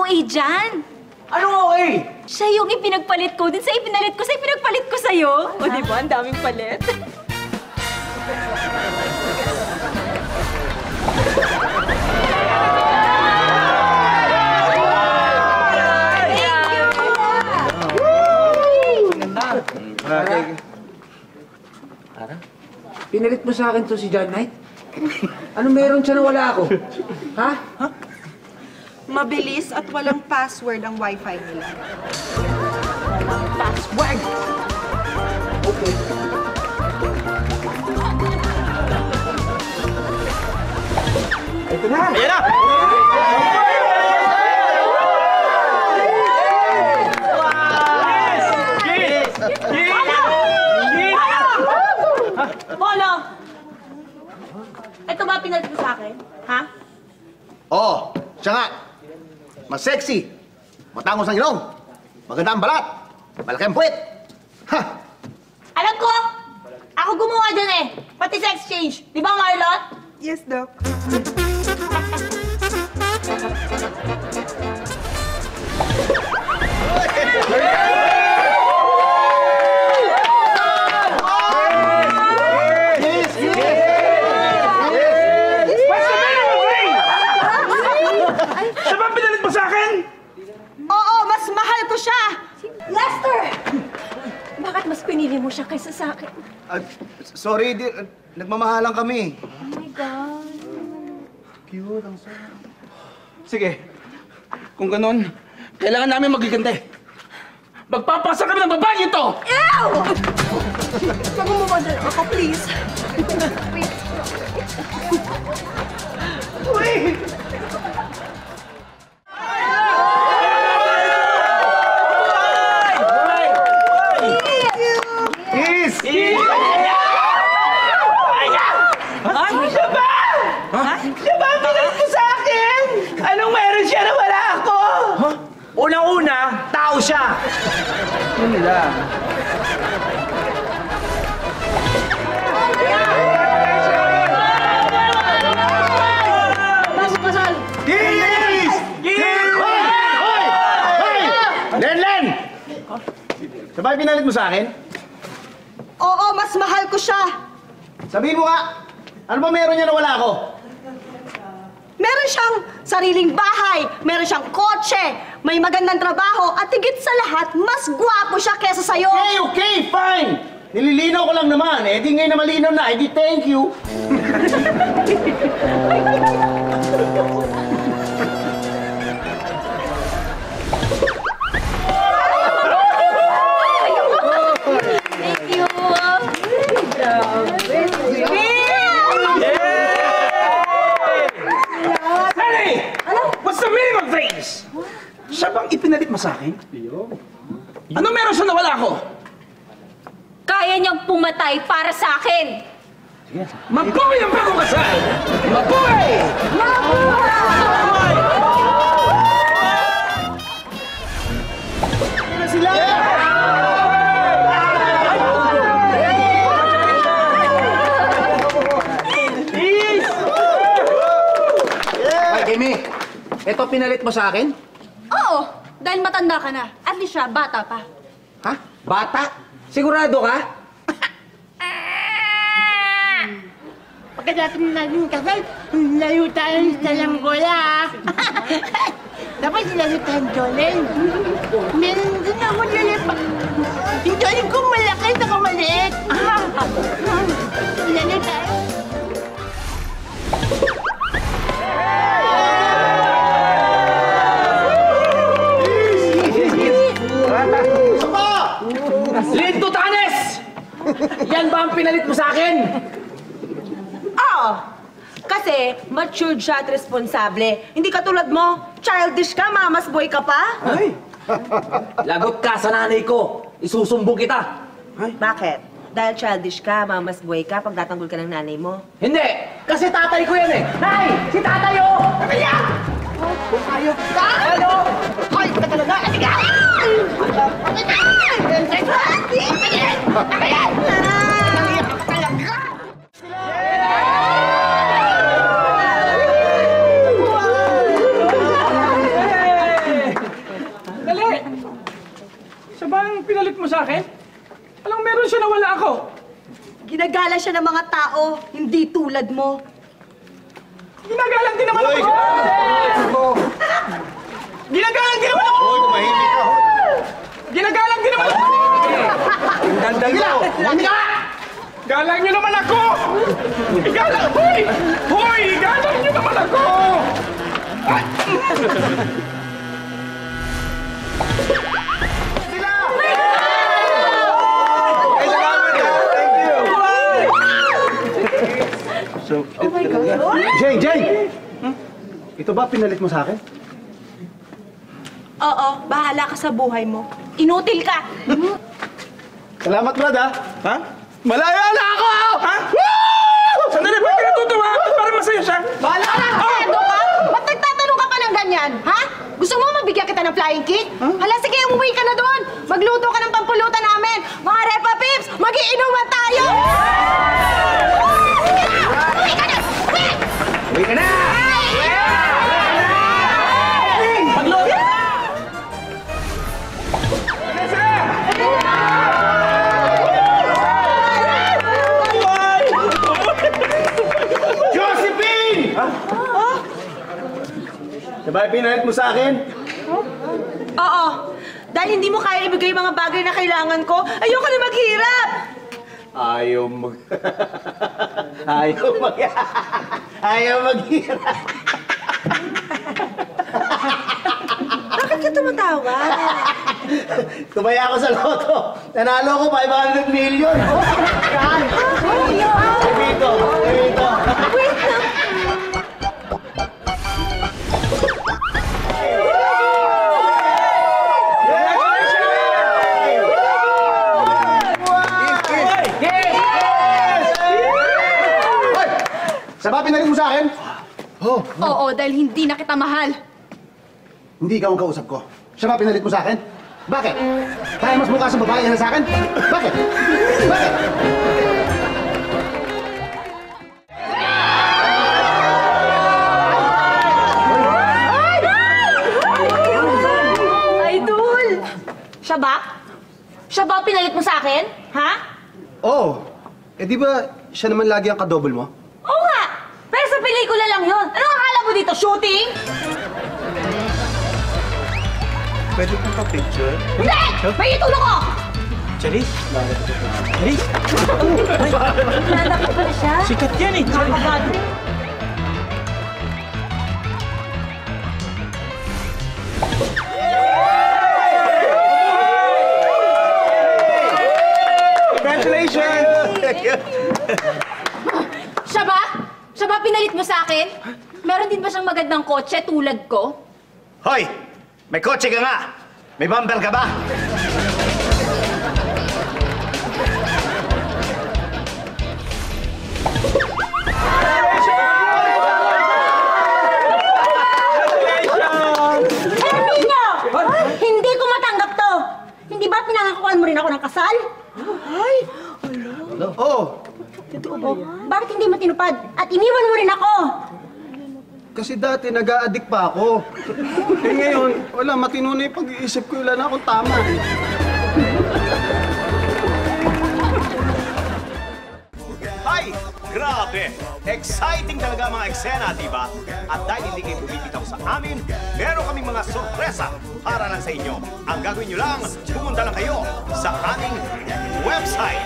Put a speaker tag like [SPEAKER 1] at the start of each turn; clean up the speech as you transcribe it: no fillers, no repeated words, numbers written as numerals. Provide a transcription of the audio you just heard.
[SPEAKER 1] OA dyan.
[SPEAKER 2] Anong okay?
[SPEAKER 1] Siya yung ipinagpalit ko din sa ipinalit ko sa ipinagpalit ko sa'yo. O, diba? Ang daming palit.
[SPEAKER 3] Ara? Pinalit mo sa akin to si John Knight? Ano meron siya na wala ako? Ha?
[SPEAKER 4] Mabilis at walang password ang wifi nila.
[SPEAKER 1] Password!
[SPEAKER 3] Okay. Ito na!
[SPEAKER 2] Ayan na!
[SPEAKER 5] Polo! Ito ba pinalit mo sa akin? Ha?
[SPEAKER 6] Oo, siya nga. Mas sexy. Matangos ang ilong. Maganda ang balat. Malaki ang puwet. Ha!
[SPEAKER 5] Alam ko! Ako gumawa dyan eh! Pati sa exchange. Di ba, Marlon?
[SPEAKER 4] Yes, Doc.
[SPEAKER 2] Siya ba pinalit mo sa akin?
[SPEAKER 4] Oo, mas mahal ko siya!
[SPEAKER 1] Lester! Bakit mas pinili mo siya kaysa sa akin?
[SPEAKER 6] Sorry, dear. Nagmamahalan kami.
[SPEAKER 1] Oh my God.
[SPEAKER 6] Cute, ang sarap.
[SPEAKER 2] Sige. Kung ganun, kailangan namin magigante. Magpapasa kami ng babae ito!
[SPEAKER 1] Ew! Huwag mo mabadal ako, please.
[SPEAKER 2] Uy!
[SPEAKER 6] Kiss!
[SPEAKER 2] Siya ba? Siya ba pinalit mo sa akin? Anong meron siya na wala ako? Unang-una, tao siya. Yun lang.
[SPEAKER 6] Kiss! Kiss! Hoy! Hoy! Len! Siya ba pinalit mo sa akin?
[SPEAKER 4] Oo, mas mahal ko siya!
[SPEAKER 6] Sabihin mo nga, ano ba meron niya na wala ako?
[SPEAKER 4] Meron siyang sariling bahay, meron siyang kotse, may magandang trabaho, at higit sa lahat, mas gwapo siya kesa sa'yo!
[SPEAKER 6] Okay, fine! Nililinaw ko lang naman. Eh, di ngayon na malinaw na. Eh, di thank you.
[SPEAKER 1] Thank you.
[SPEAKER 2] Hey! What's the meaning of this? Siya bang ipinalit mo sa akin? Ano meron siya na wala ako?
[SPEAKER 1] Kaya niyang pumatay para sa akin.
[SPEAKER 2] Mabuhay ang bagong kasal! Mabuhay! Mabuhay!
[SPEAKER 6] Ano sila?
[SPEAKER 3] Ay, Kimi! Ito pinalit mo sa akin?
[SPEAKER 1] Oo, dahil matanda ka na. At least siya, bata pa.
[SPEAKER 3] Ha? Bata? Sigurado ka?
[SPEAKER 5] Pagkatapos natin kasal, layo tayo sa langgola. Dapat layo tayong Jolene. Meron din ako lalipa. Yung Jolene ko malaki at ako maliit. Layo tayo.
[SPEAKER 2] Linto Tanes! Yan ba ang pinalit mo sa akin?
[SPEAKER 4] Oo! Kasi matured siya at responsable. Hindi katulad mo, childish ka, mamas boy ka pa.
[SPEAKER 2] Ay! Lagot ka sa nanay ko. Isusumbong kita.
[SPEAKER 4] Bakit? Dahil childish ka, mamas boy ka, pag tatanggol ka ng nanay mo.
[SPEAKER 2] Hindi! Kasi tatay ko yan eh! Nay! Si tatay oh! Ano yan?
[SPEAKER 4] Ayok ka! Ano? Ay, ka talaga! Ano ka?
[SPEAKER 2] Siya ba ang pinalit mo sa akin? Alam, meron siya na wala ako.
[SPEAKER 4] Ginagala siya ng mga tao, hindi tulad mo.
[SPEAKER 2] Ginagalang din naman ako! Ginagalang din naman ako!
[SPEAKER 6] Hoy, tumahimik ka, hoy!
[SPEAKER 2] Ginagalang din naman ako!
[SPEAKER 6] Dandila! Tumahimik ka!
[SPEAKER 2] Galang niyo naman ako! Igalang! Hoy! Hoy! Galang niyo naman ako!
[SPEAKER 6] Sila!
[SPEAKER 2] Ay, salamat ha! Thank you!
[SPEAKER 6] Jay! Ito ba pinalit mo sa akin?
[SPEAKER 1] Oo, bahala ka sa buhay mo. Inutil ka!
[SPEAKER 6] Salamat, Brad, ha?
[SPEAKER 2] Ha? Malaya na ako! Ha? Woo! Sandali, ba't ka natutuwa? Parang masaya siya.
[SPEAKER 5] Bahala ka! Edo ka? Ba't nagtatanong ka pa ng ganyan, ha? Gusto mo mabigyan kita ng flying kick? Hala, sige, umuwi ka na doon. Magluto ka ng pampulutan namin. Mga Repa Pips, magiinuman tayo! Sige na! Uwi ka na! Uwi!
[SPEAKER 6] Uwi ka na!
[SPEAKER 2] Magluto!
[SPEAKER 6] Josephine! Siya ba pinalit mo sa akin?
[SPEAKER 1] Oo, dahil hindi mo kaya ibigay yung mga bagay na kailangan ko, ayoko na maghirap!
[SPEAKER 6] Ayaw mag... Ayaw maghirap.
[SPEAKER 1] Bakit ka tumatawa?
[SPEAKER 6] Tumaya ako sa loto. Nanalo ko 500 million. Dito.
[SPEAKER 1] Wait lang!
[SPEAKER 6] Siya ba pinalit mo sa akin? Oh,
[SPEAKER 1] Oo, dahil hindi na kita mahal.
[SPEAKER 6] hindi ikaw ang kausap ko. Siya ba pinalit mo sa akin? Bakit? Kaya mas mukha sa babae yan sa akin? Bakit? Bakit?
[SPEAKER 1] Idol! Siya ba? Siya ba ang pinalit mo sa akin? Ha?
[SPEAKER 7] Oh, eh di ba siya naman lagi ang kadouble mo?
[SPEAKER 1] Oo nga! Pero sa pelikula lang yun. Anong akala mo dito? Shooting?
[SPEAKER 2] Pwede kong pa-picture?
[SPEAKER 1] Hindi! May itulong ko!
[SPEAKER 2] Charis? Charis?
[SPEAKER 1] Nanda ko pala siya.
[SPEAKER 2] Sikat yan eh!
[SPEAKER 1] Nakakabado.
[SPEAKER 2] Congratulations!
[SPEAKER 1] Siya ba? Siya ba pinalit mo sa akin? Meron din ba siyang magandang kotse tulad ko?
[SPEAKER 6] Hoy! May kotse ka nga! May bumper ka ba?
[SPEAKER 4] Hermino! Hindi ko matanggap to! Hindi ba pinangakuan mo rin ako ng kasal?
[SPEAKER 7] Oh,
[SPEAKER 4] Bakit hindi mo tinupad? At iniwan mo rin ako!
[SPEAKER 7] kasi dati nag-a-addict pa ako. Eh ngayon, wala, matino na yung pag-iisip ko, wala na akong tama.
[SPEAKER 6] Ay! Grabe! Exciting talaga mga eksena, di ba? At dahil hindi kayo bumibitaw sa amin, meron kaming mga sorpresa para lang sa inyo. Ang gagawin nyo lang, pumunta lang kayo sa aming website